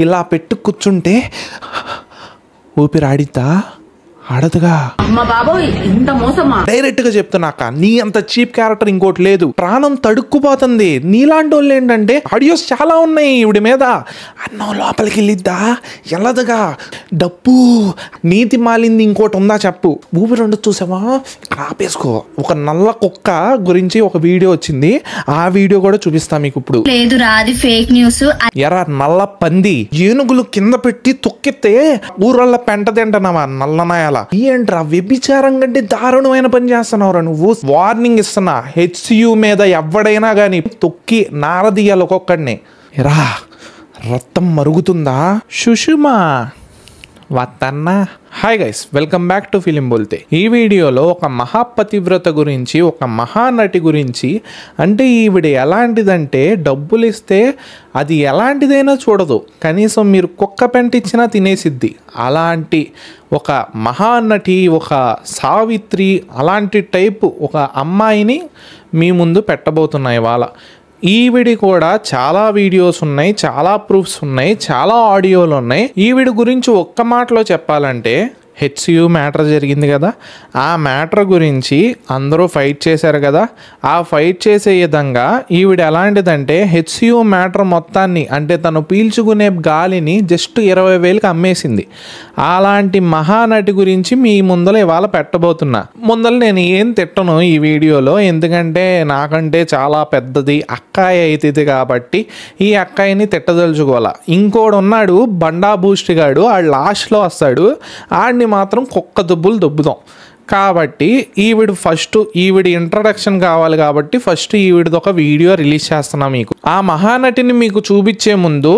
ఇలా పెట్టి కూర్చుంటే ఊపిరి ఆడిద్దా? ఆడదుగా. డైరెక్ట్ గా చెప్తున్నాక నీ అంత చీప్ క్యారెక్టర్ ఇంకోటి లేదు. ప్రాణం తడుక్కుపోతుంది. నీలాంటి వాళ్ళు ఏంటంటే ఆడియోస్ చాలా ఉన్నాయి ఈవిడ మీద. అన్నం లోపలికి వెళ్ళిద్దా? వెళ్ళదుగా. డబ్బు నీతి మాలింది ఇంకోటి ఉందా చెప్పు. ఊపి రెండు చూసావా? ఆపేసుకో. ఒక నల్ల కుక్క గురించి ఒక వీడియో వచ్చింది, ఆ వీడియో కూడా చూపిస్తా మీకు ఇప్పుడు. ఎరా నల్ల పంది, ఏనుగులు కింద పెట్టి తొక్కితే ఊరల్ల పెంట తింటున్నావా నల్లనాయాల? ఏంట్రా వ్యభిచారం కంటే దారుణమైన పని చేస్తున్నావురా నువ్వు. వార్నింగ్ ఇస్తున్నా, హెచ్సియు మీద ఎవడైనా కానీ తొక్కి నారదీయాలి ఒక్కొక్కడిని. రా రక్తం మరుగుతుందా? సుషుమా వత్తన్నా. Hi guys, welcome back to film Bolte. ఈ వీడియోలో ఒక మహాపతివ్రత గురించి, ఒక మహానటి గురించి, అంటే ఈవిడ ఎలాంటిదంటే డబ్బులు ఇస్తే అది ఎలాంటిదైనా చూడదు, కనీసం మీరు కుక్క పెంట ఇచ్చినా తినేసిద్ది. అలాంటి ఒక మహానటి, ఒక సావిత్రి, అలాంటి టైపు ఒక అమ్మాయిని మీ ముందు పెట్టబోతున్నాయి ఇవాళ. ఈవిడి కూడా చాలా వీడియోస్ ఉన్నాయి, చాలా ప్రూఫ్స్ ఉన్నాయి, చాలా ఆడియోలు ఉన్నాయి. ఈవిడి గురించి ఒక్క మాటలో చెప్పాలంటే, హెచ్సియు మ్యాటర్ జరిగింది కదా, ఆ మ్యాటర్ గురించి అందరూ ఫైట్ చేశారు కదా, ఆ ఫైట్ చేసే విధంగా ఈవిడ ఎలాంటిదంటే హెచ్సియు మ్యాటర్ మొత్తాన్ని, అంటే తను పీల్చుకునే గాలిని జస్ట్ 20,000కి అమ్మేసింది. అలాంటి మహానటి గురించి మీ ముందర ఇవాళ పెట్టబోతున్నా. ముందర నేను ఏం తిట్టను ఈ వీడియోలో, ఎందుకంటే నాకంటే చాలా పెద్దది అక్కాయి అవుతుంది కాబట్టి ఈ అక్కాయిని తిట్టదలుచుకోవాలా. ఇంకోడు ఉన్నాడు బండా బూస్ట్ గాడు, ఆ లాస్ట్లో వస్తాడు, ఆడిని మాత్రం కుక్క దుబ్బులు దొబ్బుదాం. కాబట్టి ఈవిడి ఇంట్రడక్షన్ కావాలి కాబట్టి ఫస్ట్ ఈవిడిది ఒక వీడియో రిలీజ్ చేస్తున్నా మీకు. ఆ మహానటిని మీకు చూపించే ముందు